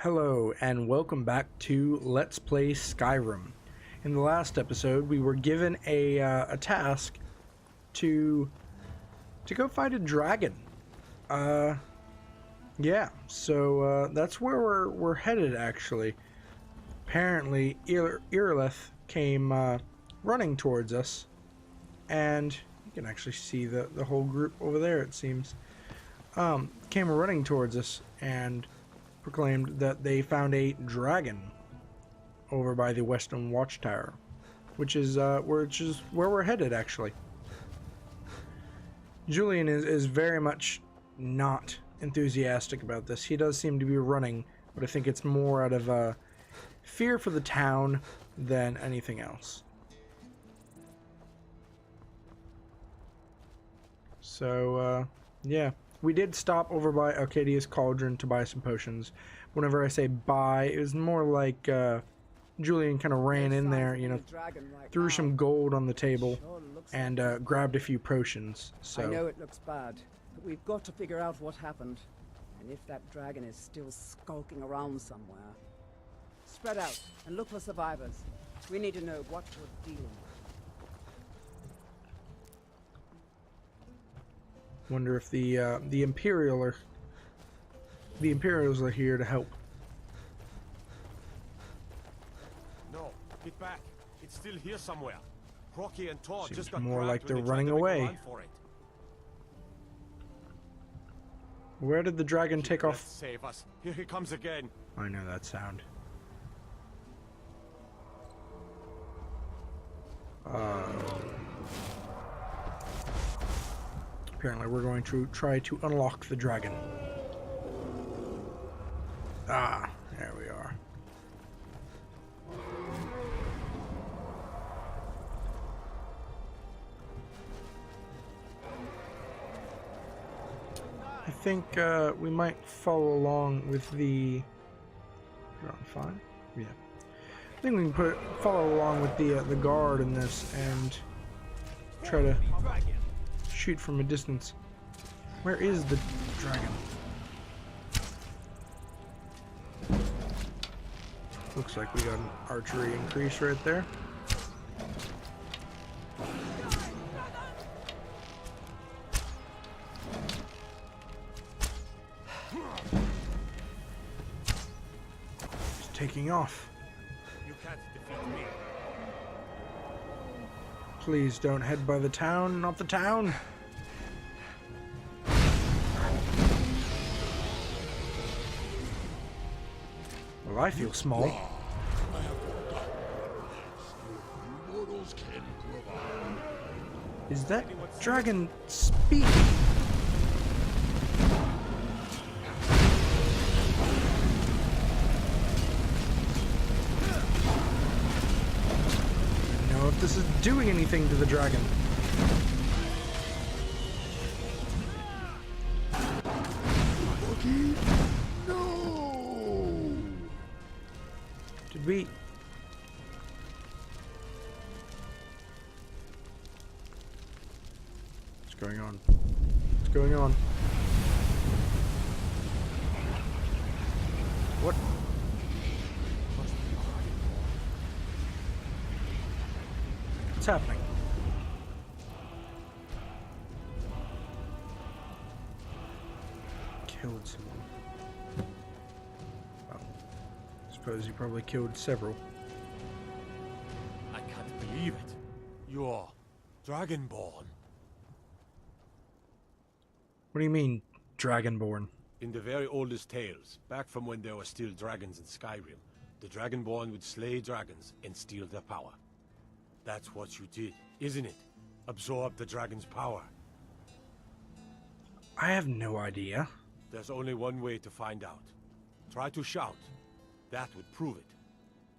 Hello and welcome back to Let's Play Skyrim. In the last episode, we were given a task to go fight a dragon. Yeah, so that's where we're headed actually. Apparently, Irileth came running towards us, and you can actually see the whole group over there. It seems came running towards us and proclaimed that they found a dragon over by the Western Watchtower, which is where we're headed actually. Juillen is very much not enthusiastic about this. He does seem to be running, but I think it's more out of fear for the town than anything else. So yeah. We did stop over by Arcadia's Cauldron to buy some potions. Whenever I say buy, it was more like Juillen kind of ran in there, you know, threw some gold on the table and grabbed a few potions. So I know it looks bad, but we've got to figure out what happened. And if that dragon is still skulking around somewhere. Spread out and look for survivors. We need to know what we're dealing with. Wonder if the Imperials are here to help. No, get back. It's still here somewhere. Rocky and Tor Seems just got more like they're when they running tried to make a away. run for it. Where did the dragon take off? Save us. Here he comes again. I know that sound. Apparently we're going to try to unlock the dragon. Ah, there we are. I think we might follow along with the... You're on fine? Yeah. I think we can follow along with the guard in this and try to shoot from a distance. Where is the dragon? Looks like we got an archery increase right there. It's taking off. You can't defeat me. Please don't head by the town, not the town. Well, I feel small. Is that dragon speaking? I don't know if this is doing anything to the dragon. Did we... What's going on? What's going on? What? What's happening? Killed someone. I suppose you probably killed several. I can't believe it. You're Dragonborn. What do you mean, Dragonborn? In the very oldest tales, back from when there were still dragons in Skyrim, the Dragonborn would slay dragons and steal their power. That's what you did, isn't it? Absorb the dragon's power. I have no idea. There's only one way to find out. Try to shout. That would prove it.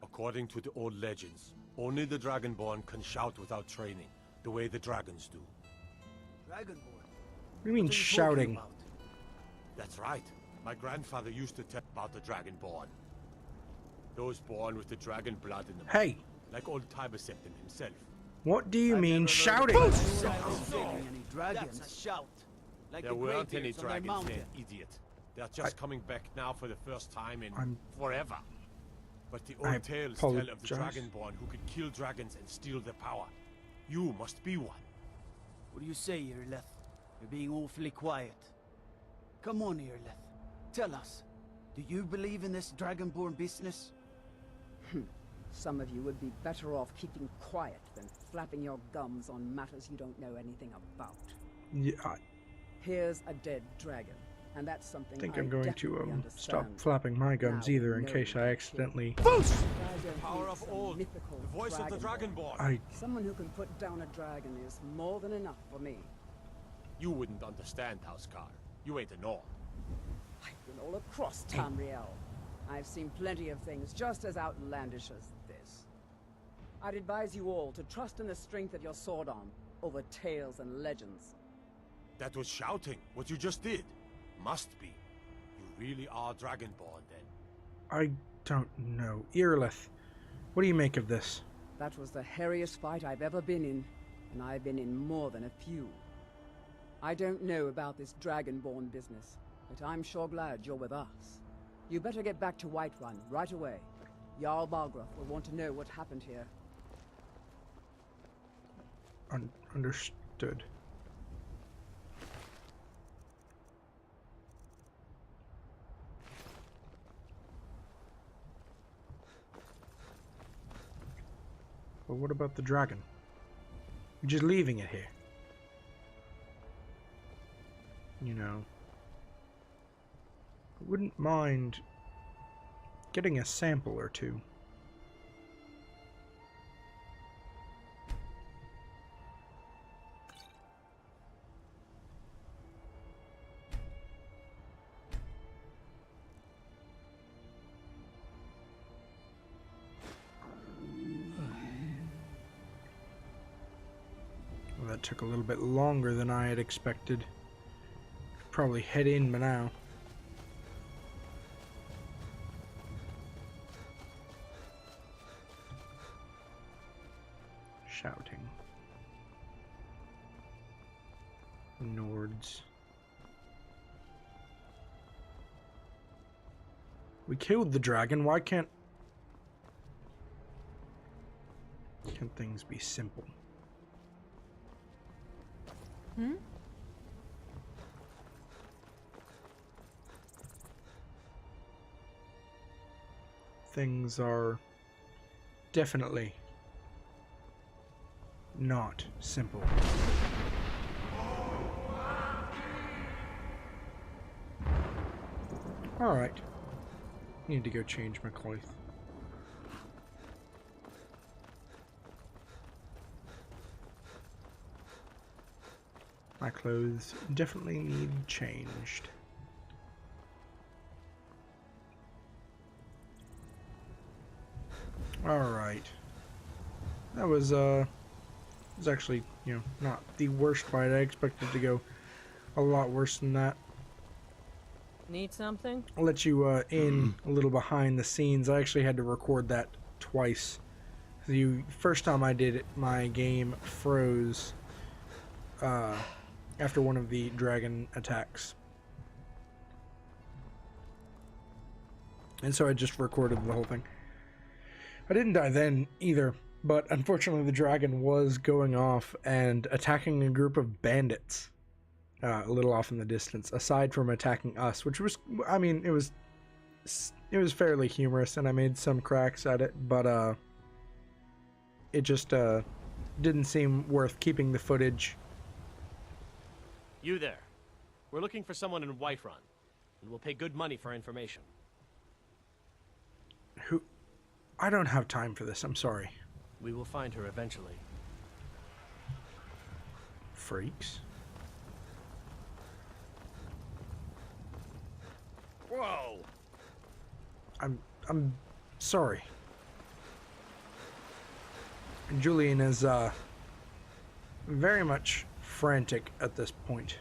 According to the old legends, only the Dragonborn can shout without training, the way the dragons do. Dragonborn? What do you mean shouting? That's right. My grandfather used to tell about the Dragonborn. Those born with the dragon blood in them. Hey! Like old Hypothermia himself. What do you mean shouting? Any dragons? There weren't any dragons there, idiot. They're just coming back now for the first time in forever. But the I old tales tell of the apologize. Dragonborn who could kill dragons and steal their power. You must be one. What do you say, Irileth? You're being awfully quiet. Come on, Irileth. Tell us. Do you believe in this Dragonborn business? Some of you would be better off keeping quiet than flapping your gums on matters you don't know anything about. Yeah, I Here's a dead dragon, and that's something think I I'm going to definitely stop understand. flapping my gums Now either we in know case we I can accidentally... kill. Foosh! I don't Power need of some old. mythical The voice of the Dragonborn. I Someone who can put down a dragon is more than enough for me. You wouldn't understand, Housecar. You ain't a Nord. I've been all across Tamriel. I've seen plenty of things just as outlandish as this. I'd advise you all to trust in the strength of your sword arm over tales and legends. That was shouting, what you just did. Must be. You really are Dragonborn, then. I don't know. Irileth, what do you make of this? That was the hairiest fight I've ever been in, and I've been in more than a few. I don't know about this Dragonborn business, but I'm sure glad you're with us. You better get back to Whiterun right away. Jarl Balgruuf will want to know what happened here. Understood. But what about the dragon? You're just leaving it here. You know, I wouldn't mind getting a sample or two. Well, that took a little bit longer than I had expected. Probably head in by now. Shouting. Nords. We killed the dragon. Why can't things be simple? Things are definitely not simple. Alright. Need to go change my clothes. My clothes definitely need changed. Alright. That was actually, you know, not the worst fight. I expected to go a lot worse than that. Need something? I'll let you in a little behind the scenes. I actually had to record that twice. The first time I did it, my game froze after one of the dragon attacks. And so I just recorded the whole thing. I didn't die then either, but unfortunately the dragon was going off and attacking a group of bandits a little off in the distance, aside from attacking us, which was, I mean, it was fairly humorous, and I made some cracks at it, but it just didn't seem worth keeping the footage. You there. We're looking for someone in Whiterun, and we'll pay good money for information. Who? I don't have time for this, I'm sorry. We will find her eventually. Freaks. Whoa! I'm sorry. Juillen is very much frantic at this point.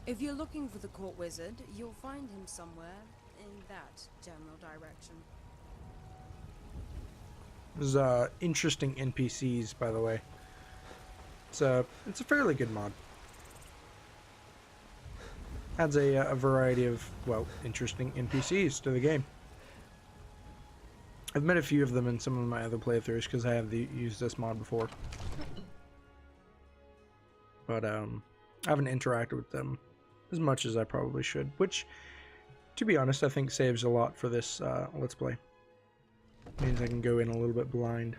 If you're looking for the court wizard, you'll find him somewhere in that general direction. There's interesting NPCs, by the way. It's a fairly good mod. Adds a variety of, well, interesting NPCs to the game. I've met a few of them in some of my other playthroughs because I have used this mod before. But I haven't interacted with them as much as I probably should, which, to be honest, I think saves a lot for this Let's Play. Means I can go in a little bit blind.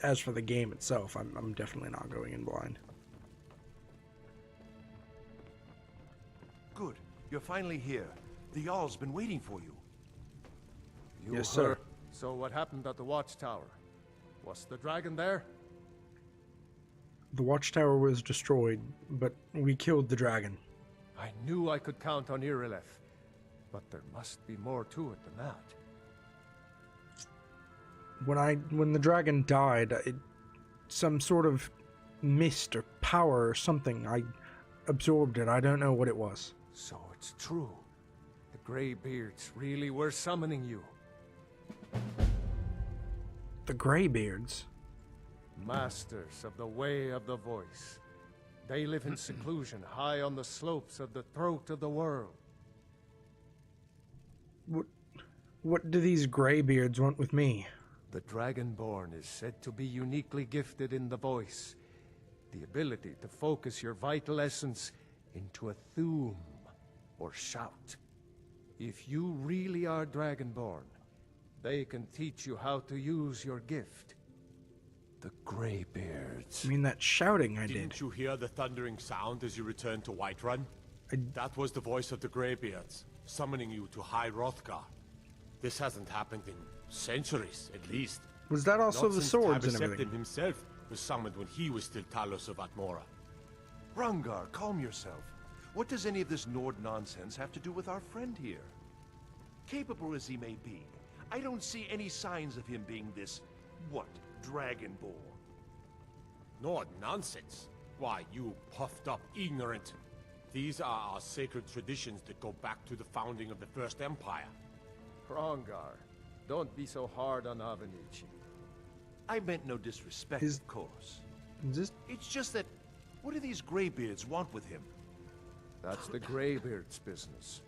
As for the game itself, I'm definitely not going in blind. Good. You're finally here. The Jarl's been waiting for you. Yes, sir. So what happened at the Watchtower? Was the dragon there? The Watchtower was destroyed, but we killed the dragon. I knew I could count on Irileth, but there must be more to it than that. When the dragon died, some sort of mist or power or something, I absorbed it. I don't know what it was. So it's true. The Greybeards really were summoning you. The Greybeards? Masters of the Way of the Voice. They live in seclusion high on the slopes of the throat of the world. What do these Greybeards want with me? The Dragonborn is said to be uniquely gifted in the voice. The ability to focus your vital essence into a thume, or shout. If you really are Dragonborn, they can teach you how to use your gift. The Greybeards. I mean that shouting I did. Didn't you hear the thundering sound as you returned to Whiterun? That was the voice of the Greybeards, summoning you to High Hrothgar. This hasn't happened in centuries, at least. Was that also Not the since swords and Tabitha everything? himself was summoned when he was still Talos of Atmora. Rungar, calm yourself. What does any of this Nord nonsense have to do with our friend here? Capable as he may be, I don't see any signs of him being this, what, Dragonborn? Nord nonsense? Why, you puffed up ignorant. These are our sacred traditions that go back to the founding of the First Empire. Hrongar, don't be so hard on Avenici. I meant no disrespect, of course. It's just that, what do these Greybeards want with him? That's the Greybeards' business,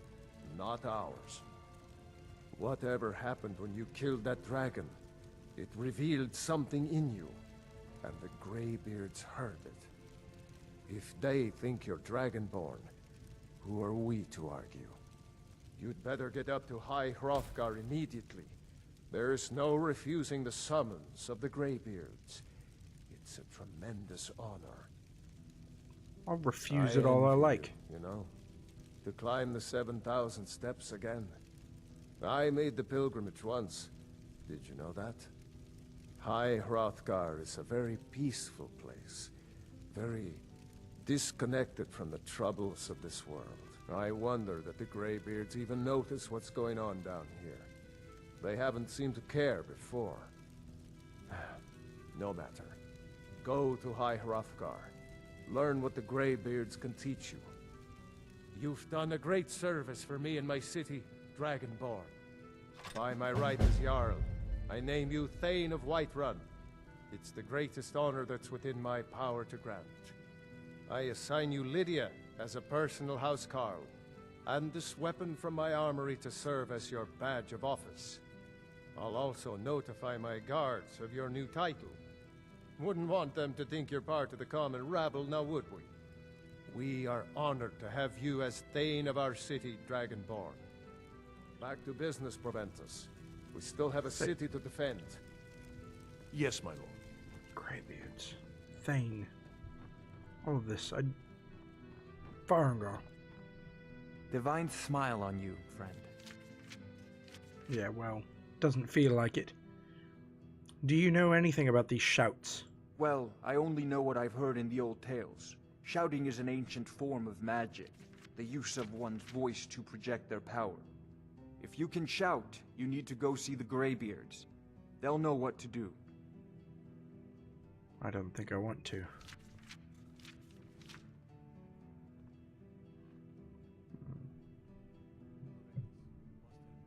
not ours. Whatever happened when you killed that dragon, it revealed something in you, and the Greybeards heard it. If they think you're Dragonborn, who are we to argue? You'd better get up to High Hrothgar immediately. There's no refusing the summons of the Greybeards. It's a tremendous honor. I'll refuse it all I like. You know, to climb the 7,000 steps again. I made the pilgrimage once. Did you know that? High Hrothgar is a very peaceful place. Very disconnected from the troubles of this world. I wonder that the Greybeards even notice what's going on down here. They haven't seemed to care before. No matter. Go to High Hrothgar. Learn what the Greybeards can teach you. You've done a great service for me and my city, Dragonborn. By my right as Jarl, I name you Thane of Whiterun. It's the greatest honor that's within my power to grant. I assign you Lydia as a personal housecarl, and this weapon from my armory to serve as your badge of office. I'll also notify my guards of your new title. Wouldn't want them to think you're part of the common rabble, now would we? We are honored to have you as Thane of our city, Dragonborn. Back to business, Proventus. We still have a city to defend. Yes, my lord. Greybeards. Thane. All of this. Farengar. Divine smile on you, friend. Yeah, well, doesn't feel like it. Do you know anything about these shouts? Well, I only know what I've heard in the old tales. Shouting is an ancient form of magic, the use of one's voice to project their power. If you can shout, you need to go see the Greybeards. They'll know what to do. I don't think I want to.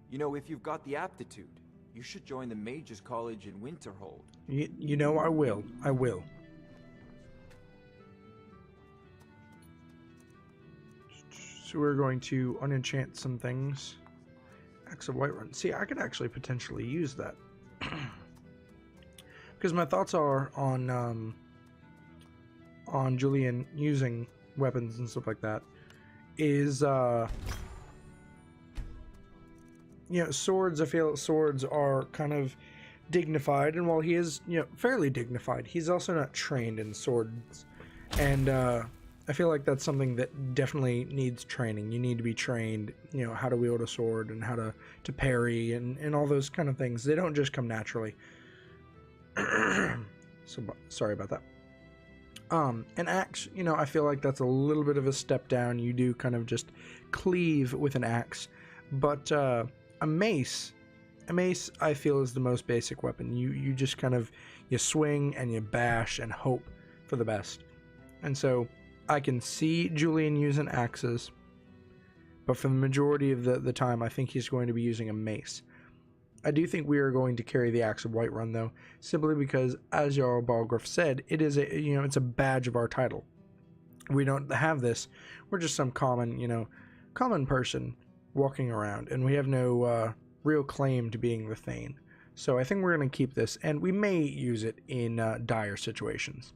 You know, if you've got the aptitude, you should join the Mages College in Winterhold. You know, I will. I will. So we're going to unenchant some things. Axe of Whiterun. See, I could actually potentially use that. Because my thoughts are on Juillen using weapons and stuff like that is, you know, swords. I feel swords are kind of dignified, and while he is, you know, fairly dignified, he's also not trained in swords, and I feel like that's something that definitely needs training. You need to be trained, you know, how to wield a sword and how to parry and all those kind of things. They don't just come naturally. So sorry about that. An axe, you know, I feel like that's a little bit of a step down. You do kind of just cleave with an axe, but a mace, I feel, is the most basic weapon. You just kind of, you swing and you bash and hope for the best. And so I can see Juillen using axes, but for the majority of the time, I think he's going to be using a mace. I do think we are going to carry the Axe of Whiterun, though, simply because, as Jarl Balgruuf said, it is a, you know, it's a badge of our title. We don't have this. We're just some common, you know, common person walking around, and we have no real claim to being the Thane. So I think we're going to keep this, and we may use it in dire situations.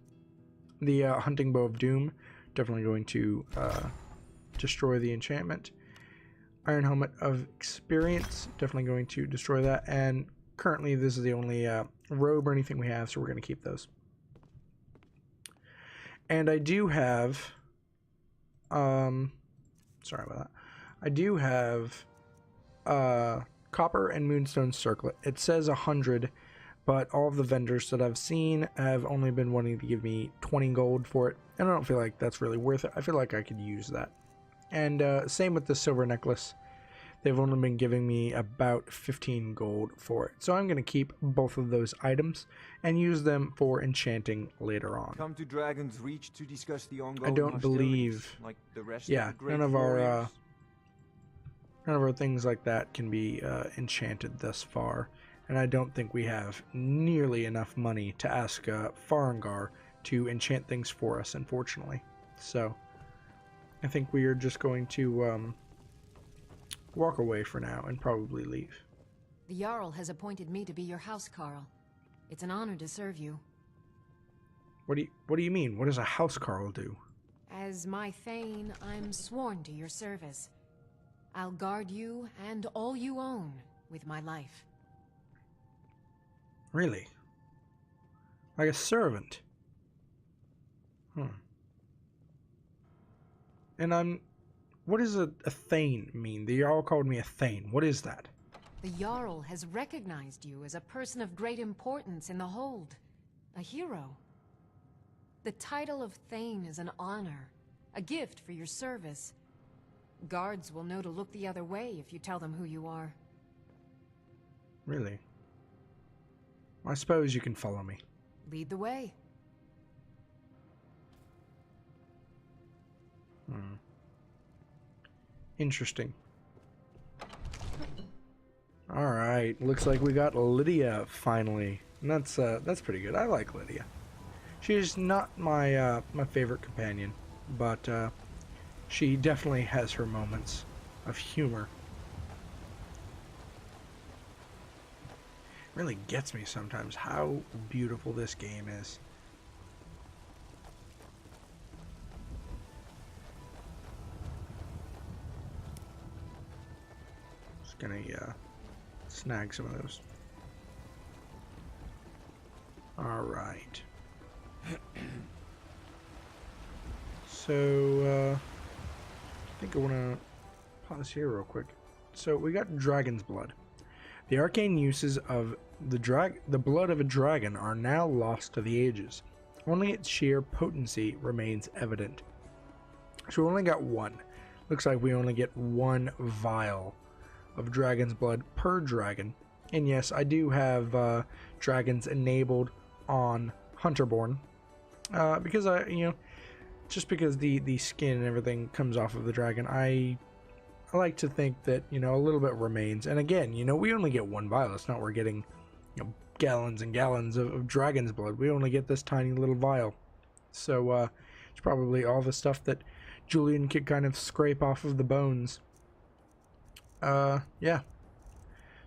The Hunting Bow of Doom, definitely going to destroy the enchantment. Iron Helmet of Experience, definitely going to destroy that, and currently this is the only robe or anything we have, so we're going to keep those. And I do have, sorry about that, I do have Copper and Moonstone Circlet. It says 100, but all of the vendors that I've seen have only been wanting to give me 20 gold for it, and I don't feel like that's really worth it. I feel like I could use that. And same with the silver necklace. They've only been giving me about 15 gold for it. So I'm going to keep both of those items and use them for enchanting later on. Come to Dragon's Reach to discuss the ongoing I don't believe, like the rest yeah, of the great none of our things like that can be enchanted thus far. And I don't think we have nearly enough money to ask Farengar to enchant things for us, unfortunately. So I think we are just going to walk away for now and probably leave. The Jarl has appointed me to be your housecarl. It's an honor to serve you. What do you mean? What does a housecarl do? As my Thane, I'm sworn to your service. I'll guard you and all you own with my life. Really? Like a servant? And what does a Thane mean? The Jarl called me a Thane. What is that? The Jarl has recognized you as a person of great importance in the Hold. A hero. The title of Thane is an honor, a gift for your service. Guards will know to look the other way if you tell them who you are. Really? I suppose you can follow me. Lead the way. Interesting. Alright, looks like we got Lydia finally. And that's pretty good. I like Lydia. She's not my my favorite companion, but she definitely has her moments of humor. It really gets me sometimes how beautiful this game is. Just gonna snag some of those. All right. So I think I want to pause here real quick. So we got Dragon's Blood. The arcane uses of the blood of a dragon are now lost to the ages. Only its sheer potency remains evident. So we only got one. Looks like we only get one vial of dragon's blood per dragon. And yes, I do have dragons enabled on Hunterborn. Because just because the skin and everything comes off of the dragon, I like to think that, a little bit remains. And again, we only get one vial. It's not we're getting, gallons and gallons of dragon's blood. We only get this tiny little vial. So It's probably all the stuff that Juillen could kind of scrape off of the bones. Yeah.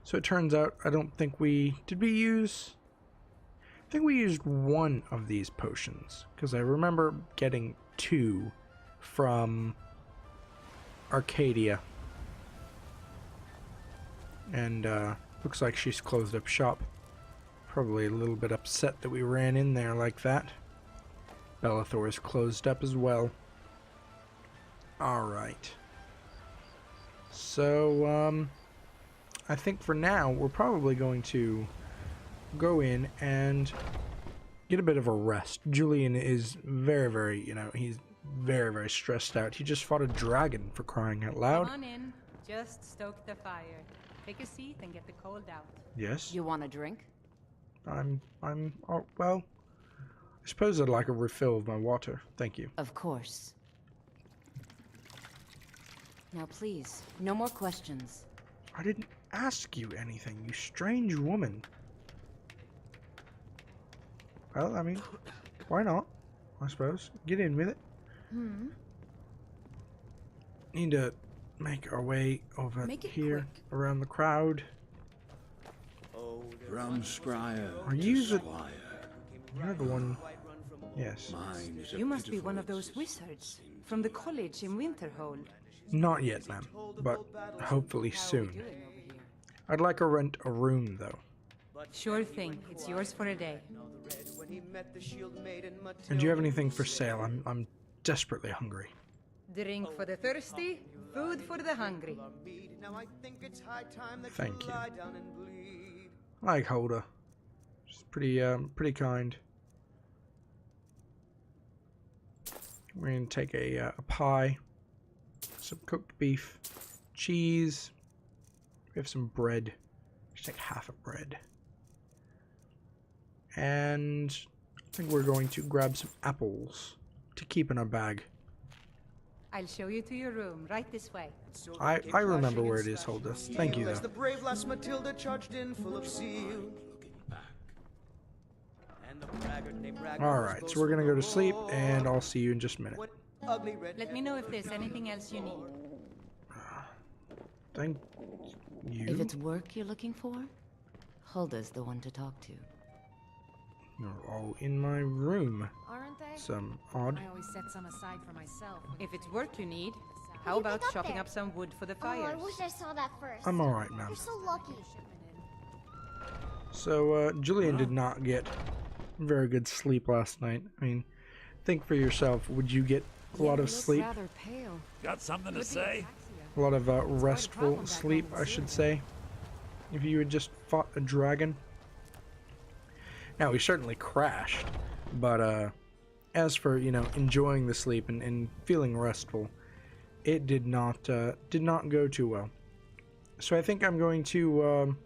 So it turns out, I don't think we... Did we use... I think we used one of these potions, because I remember getting 2 from Arcadia. And, looks like she's closed up shop. Probably a little bit upset that we ran in there like that. Bellathor is closed up as well. Alright. So, I think for now, we're probably going to go in and get a bit of a rest. Juillen is very, very, you know, he's very, very stressed out. He just fought a dragon, for crying out loud. Come on in. Just stoke the fire. Take a seat and get the cold out. Yes. You want a drink? Oh, well, I suppose I'd like a refill of my water. Thank you. Of course. Now please, no more questions. I didn't ask you anything, you strange woman. Well, I mean, why not? I suppose. Get in with it. Need to make our way over here, around the crowd. From Scryer. Are you the... You're the one... Yes. You must be one of those wizards from the college in Winterhold. Not yet, ma'am, but hopefully soon. I'd like to rent a room, though. Sure thing. It's yours for a day. And do you have anything for sale? I'm desperately hungry. Drink for the thirsty, food for the hungry. Thank you. I like Holder. She's pretty kind. We're gonna take a pie, some cooked beef, cheese. We have some bread. Just take half a bread. And I think we're going to grab some apples to keep in our bag. I'll show you to your room, right this way. I remember where it is, Holder. Thank you, though. The brave lass Matilda charged in full of zeal. Alright, so we're gonna go to sleep, and I'll see you in just a minute. Let me know if there's anything else you need. Thank you. If it's work you're looking for, Hulda's the one to talk to. You're all in my room. Aren't they? Some odd. I always set some aside for myself. If it's work you need, how about chopping up some wood for the fires? Oh, I wish I saw that first. I'm alright, ma'am. You're so lucky. So, Juillen did not get very good sleep last night. I mean, think for yourself. Would you get a lot of sleep? Rather pale. Got something to say? A lot of restful sleep, I should say. If you had just fought a dragon. Now, we certainly crashed, but as for, you know, enjoying the sleep and feeling restful, it did not go too well. So I think I'm going to,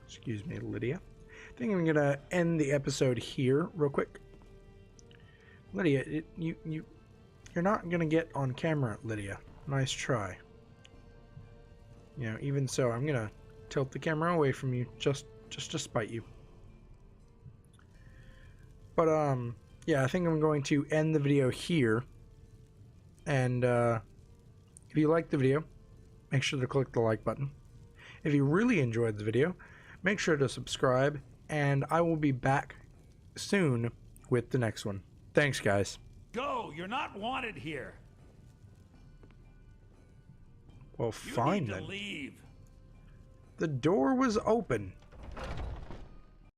excuse me, Lydia. I think I'm going to end the episode here real quick. Lydia, you're not going to get on camera, Lydia. Nice try. You know, even so, I'm going to tilt the camera away from you just to spite you. But, yeah, I think I'm going to end the video here. And, if you liked the video, make sure to click the like button. If you really enjoyed the video, make sure to subscribe. And I will be back soon with the next one. Thanks, guys. Go! You're not wanted here. Well, fine then. You need to leave. The door was open.